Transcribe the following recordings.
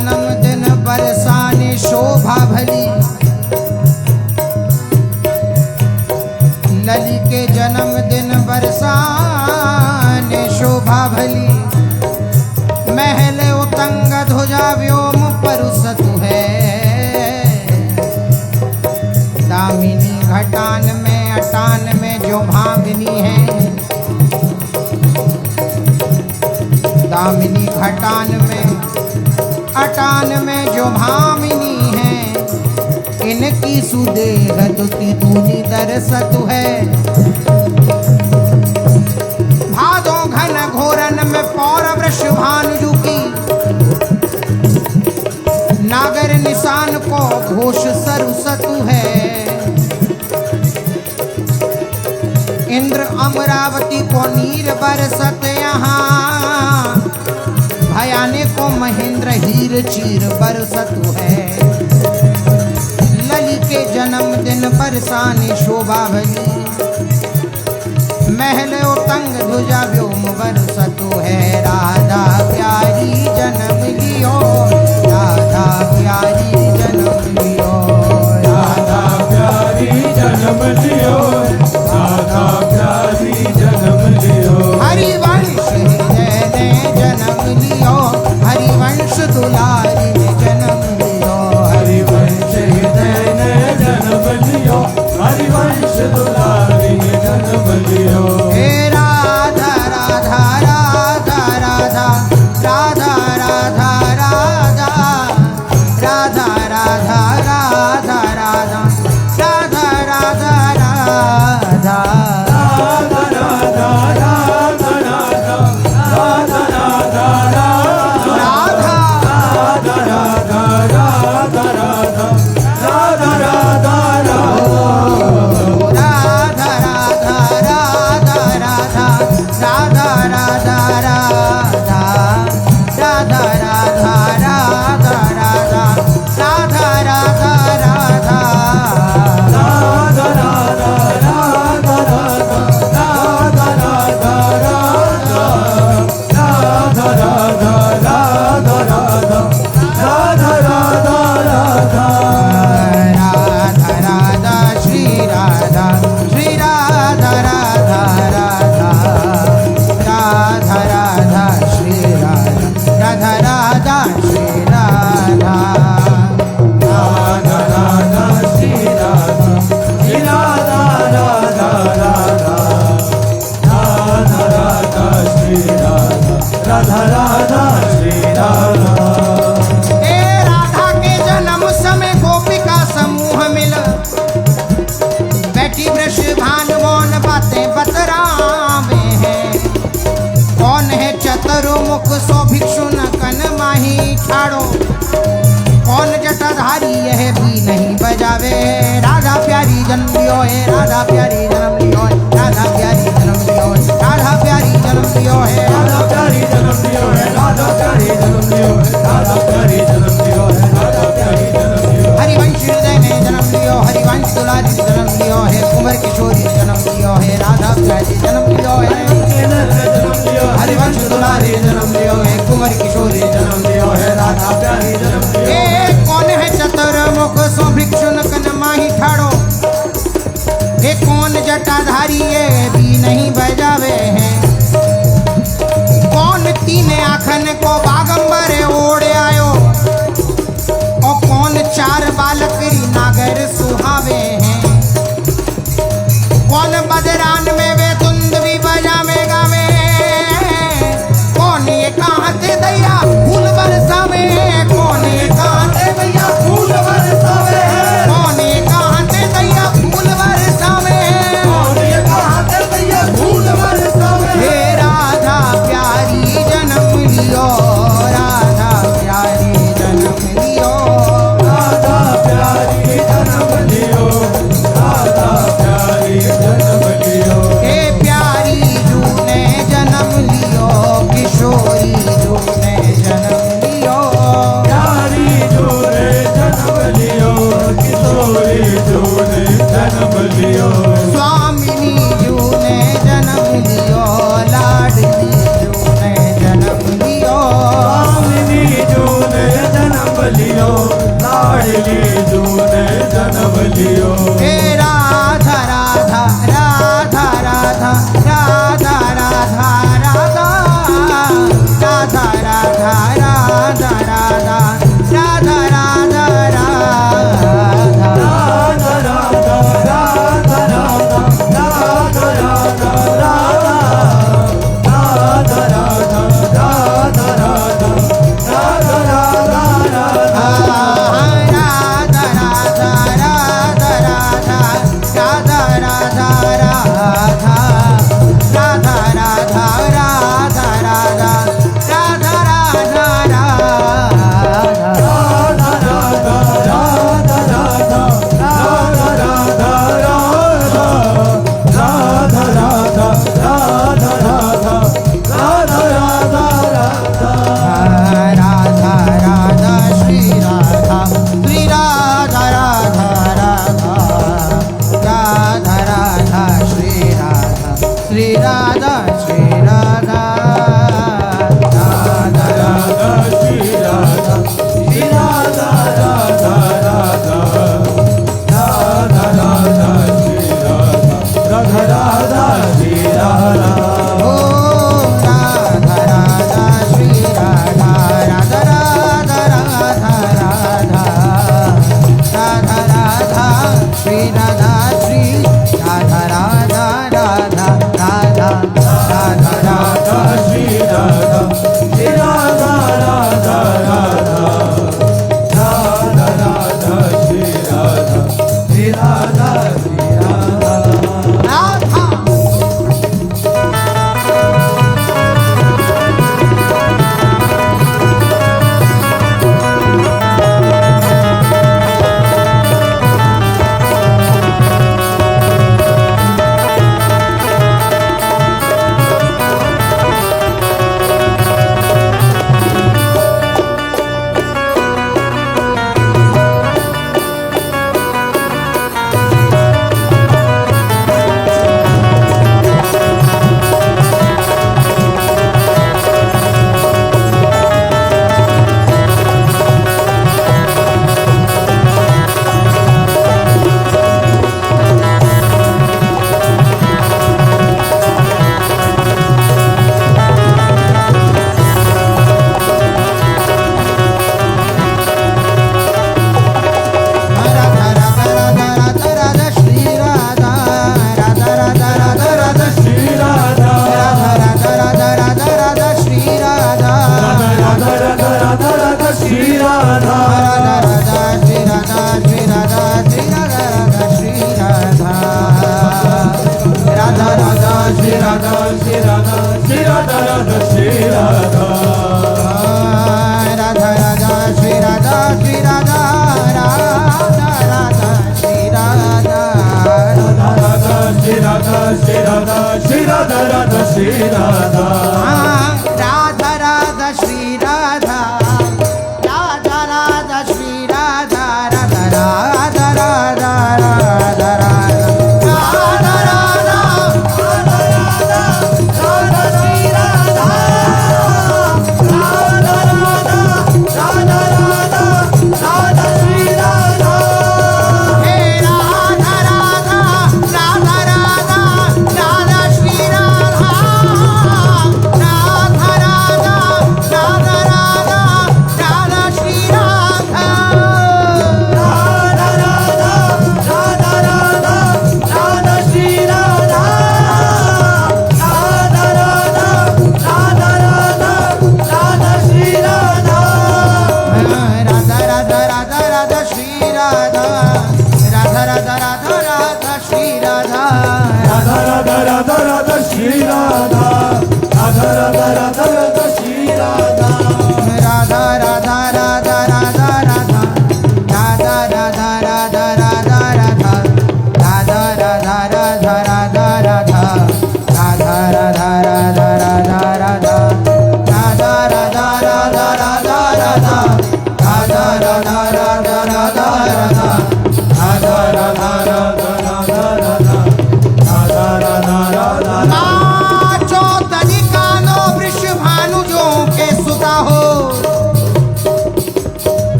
जन्मदिन बरसाने शोभा भली, लली के जन्मदिन बरसाने शोभा भली। महल उतंग ध्वजा व्योम परुसतु है, दामिनी घटान में अटान में जो भामिनी है, दामिनी घटान में अटान में जो भामिनी है, इनकी सुदेह तुति तूनी दरसतु है। भादो घन घोरन में पौर वृष भानुजु की, नागर निशान को घोष सरुसतु है। इंद्र अमरावती को नीर बरसत यहाँ, भयाने को महेंद्र हीर चीर बरसतु है। लली के जन्मदिन बरसाने शोभा भली, महल उतंग ध्वजा व्योम बरसतु है। राधा प्यारी जन्म लियो, राधा प्यारी जन्म लियो, राधा प्यारी जन्म लियो, राधा प्यारी जन्म लियो। हरिवंश हृदय ने जन्म लियो, हरिवंश दुलारी ने जन्म लियो, हरिवंश हृदय ने जन्म लियो, हरिवंश दुलारी ने जन्म लियो। हे राधा राधा राधा राधा राधा राधा राधा राधा राधा राधा राधा राधा राधा राधा मुख सो भिक्षु न कन माही ठाड़ो, कौन जटाधारी यह भी नहीं बजावे। राधा प्यारी जन्म लियो है, राधा प्यारी जन्म लियो है, राधा प्यारी जन्म लियो है, राधा प्यारी जन्म लियो है, राधा प्यारी जन्म लियो है, राधा प्यारी जन्म लियो है, राधा प्यारी जन्म लियो है, राधा प्यारी जन्म लियो। हरिवंश हृदय ने जन्म लियो, हरिवंश दुलारी जन्म लियो है, कुंवर किशोरी जन्म लियो है, राधा प्यारी जन्म लियो है, हरिवंश दुलारी जन्म लियो है, कुंवर किशोरी जन्म लियो है, राधा प्यारी जन्म लियो। ए कौन है चतुर मुख सो भिक्षु न कन माही ठाड़ो, हे कौन जटाधारी ये भी नहीं बजावे हैं। कौन तीन आखन को बागंबर ओढ़े आयो, और कौन चार बालक नागर सुहावे हैं। कौन बदरान में वे तुंद भी बजावे गावे, कौन ये कहाँ से दैया फूल बरसावे, कौन ये कहाँ से दैया फूल बरसावे, कौन ये कहाँ से दैया फूल बरसावे, कौन ये कहाँ राधा श्री राधा श्री राधा राधा श्री राधा राधा राधा श्री राधा राधा राधा श्री राधा राधा राधा राधा राधा राधा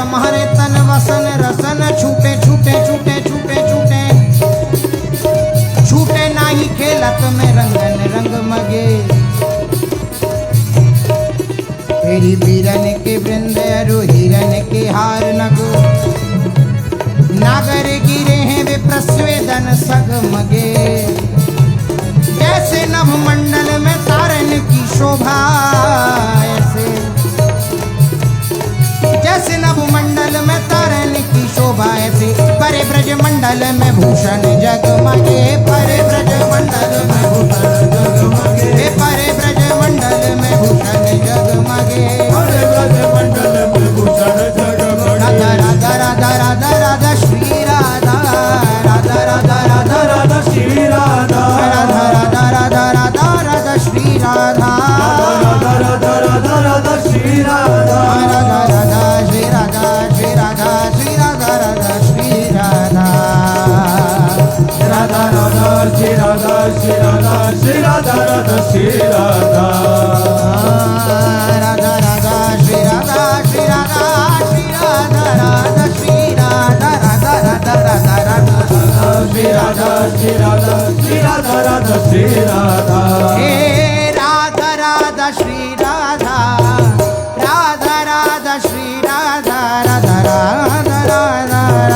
हमारे तन वसन रसन छूटे छूटे छूटे छूटे छूटे छूटे नाही खेलत में रंगन रंग मगे तेरी बीरन के वृंद अरु हिरन के हार नगो नागर गिरे हैं वे प्रस्वेदन सग मगे जैसे नभ मंडल में तारन की शोभा ऐसे जैसे नभ मंडल में तारन की शोभा ऐसे परे ब्रज मंडल में भूषण जगमगे परे ब्रज मंडल में भूषण जगमगे परे ब्रज मंडल में भूषण जगमगे परे ब्रज मंडल में भूषण जगमगे राधा राधा राधा राधा राधा श्री राधा राधा राधा राधा राधा श्री राधा राधा राधा राधा राधा राधा श्री राधा राधा राधा राधा राधा श्री राधा राधा राधा श्री राधा श्री राधा श्री राधा राधा श्री राधा राधा राधा श्री राधा श्री राधा श्री राधा राधा श्री राधा राधा राधा श्री राधा श्री राधा श्री राधा राधा श्री राधा राधा राधा राधा राधा श्री राधा श्री राधा श्री राधा राधा श्री राधा हे राधा राधा श्री राधा राधा राधा श्री राधा राधा राधा राधा राधा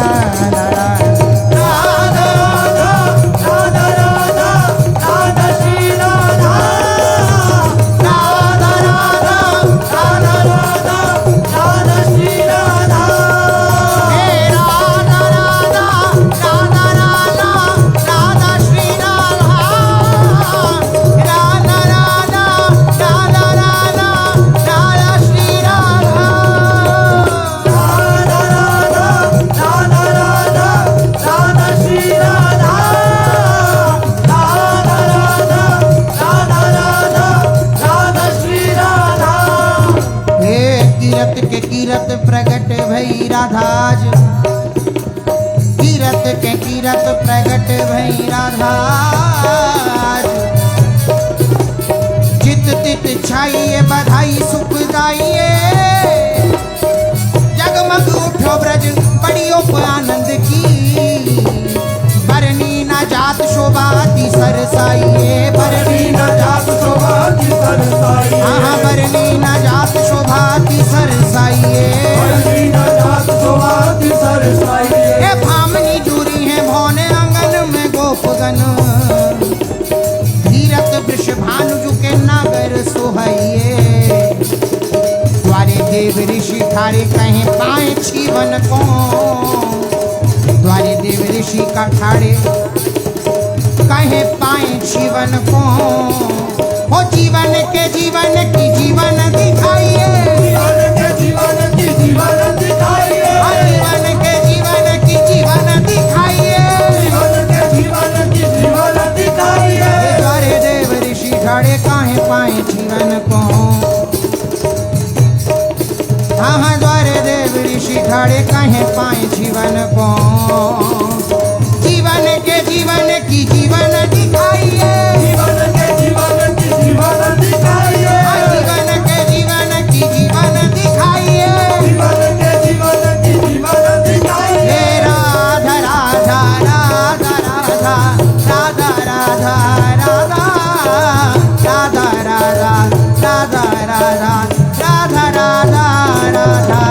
कीरत प्रगट भई राधाज कीरत के कीरत प्रगट भई राधाज चित तित छाइए बधाई सुखदाइए जगमग उठो ब्रज बड़ियों आनंद की बरनी न जात शोभाती सरसाइए बरनी न जात शोभाती सरसाइए हाँ बरनी न जात शोभाती सरसाइए बरनी न जात शोभाती सरसाइए हे भामनी जूरी है भौने आंगन में गोपगन धीरत वृष भानु के नागर सोहाइए द्वारे देव ऋषि ठाड़े कहीं पाए जीवन को द्वारे देव ऋषि का ठाड़े कहे पाए जीवन को हो जीवन की जीवन दिखाइए जीवन जीवन को। हाँ द्वारे देव ऋषि खड़े कहे पाए जीवन को। जीवन के जीवन की जीवन दिखाइए, जीवन के जीवन की जीवन दिखाइए, जीवन के जीवन की जीवन दिखाइए, जीवन के जीवन की जीवन दिखाइए। हे Radha Radha Radha Radha Radha Radha Radha Radha Radha Radha Radha Radha Radha Radha.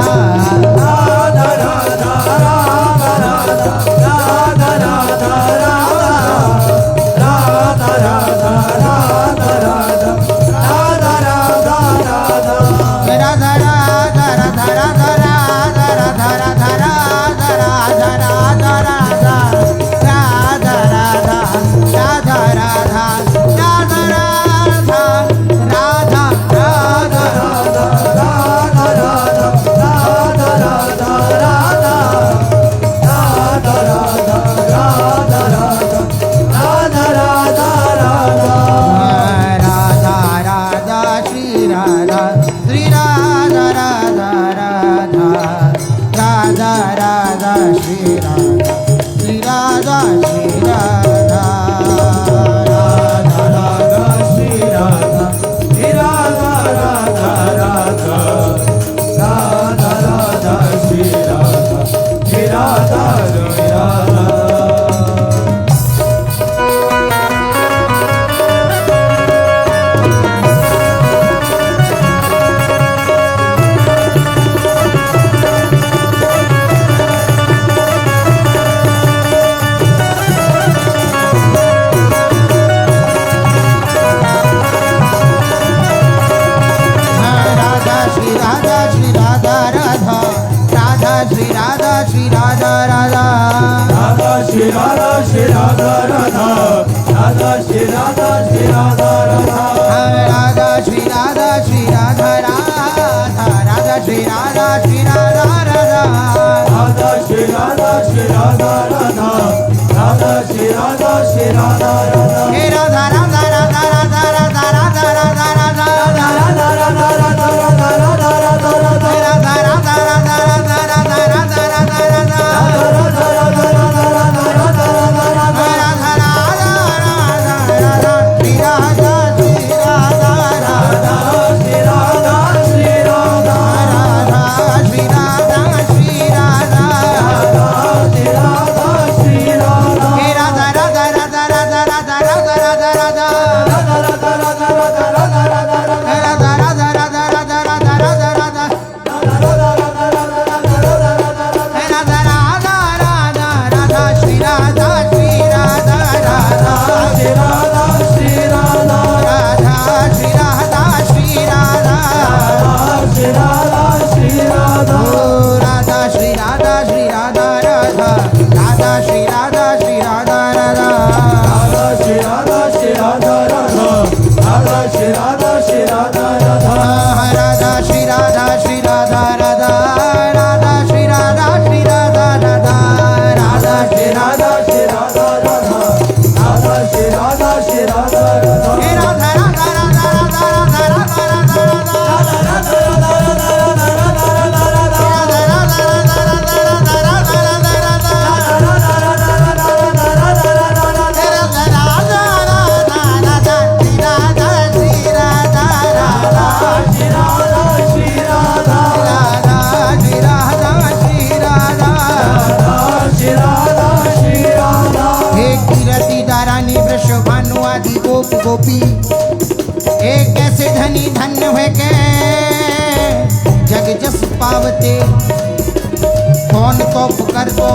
Shri Radha Shri Radha Radha Radha Shri Radha Shri Radha Radha Radha Shri Radha Shri Radha Radha Radha Shri Radha Shri Radha Radha Radha Shri Radha Shri Radha Radha Radha Shri Radha Shri Radha Radha Hey Radha Radha Radha Radha Radha Radha Radha Radha Radha Radha Radha Radha Radha Radha Radha Radha Hey Radha Radha Radha Radha Radha Radha Radha Radha गोपी एक ऐसे धनी धन्य हुए के जग जस पावते। कौन तप कर दो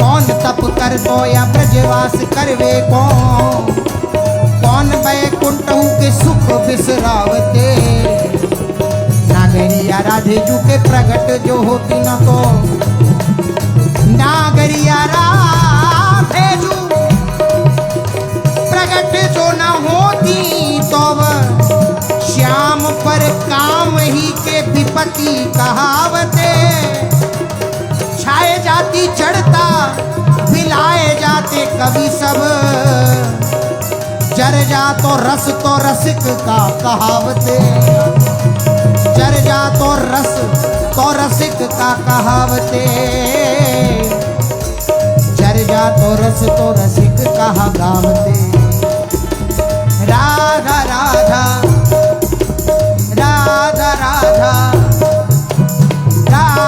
कौन तप कर दो या ब्रजवास करवे कौन बैकुंठहु के सुख बिसरावते। नागरिया राधे जू के प्रगट जो होती न तो नागरिया राधे जू प्रगट जो न होती तो श्याम पर काम ही के विपत्ति कहावते। छाए जाती चढ़ता बिलाए जाते कभी सब जर जा तो रसिक का कहावते, जर जा तो रसिक का कहावते, जर जा तो रसिक कहा गावते। राधा राधा राधा राधा राधा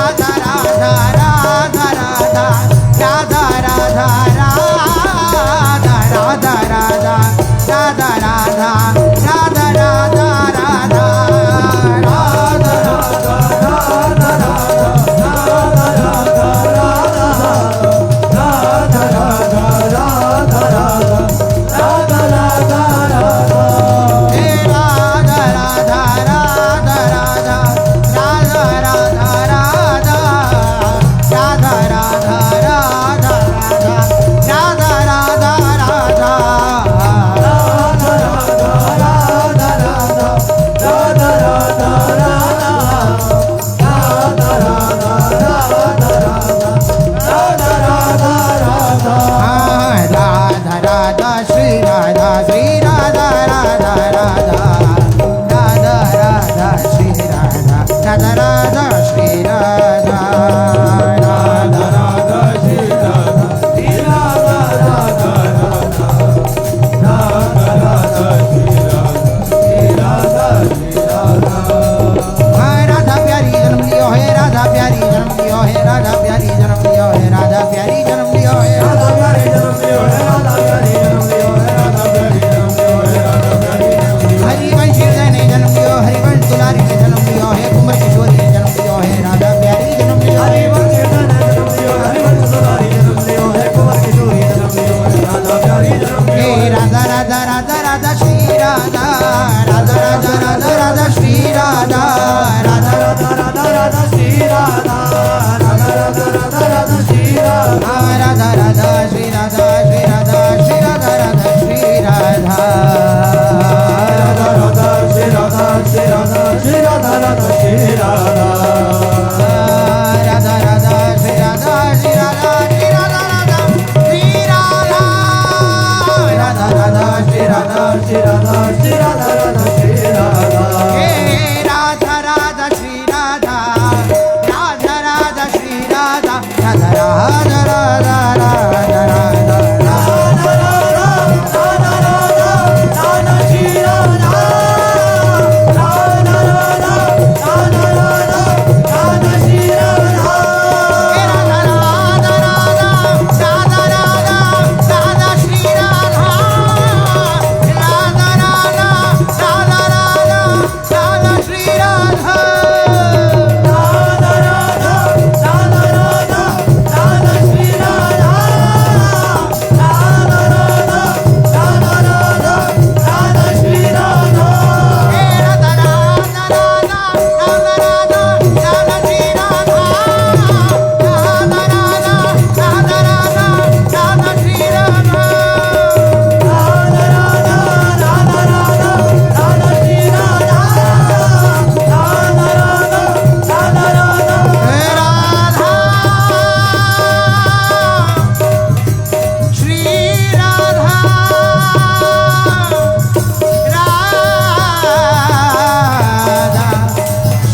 राधा राधा राधा राधा राधा राधा राधा राधा राधा राधा राधा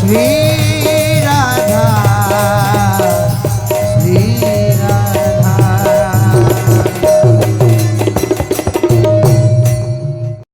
श्री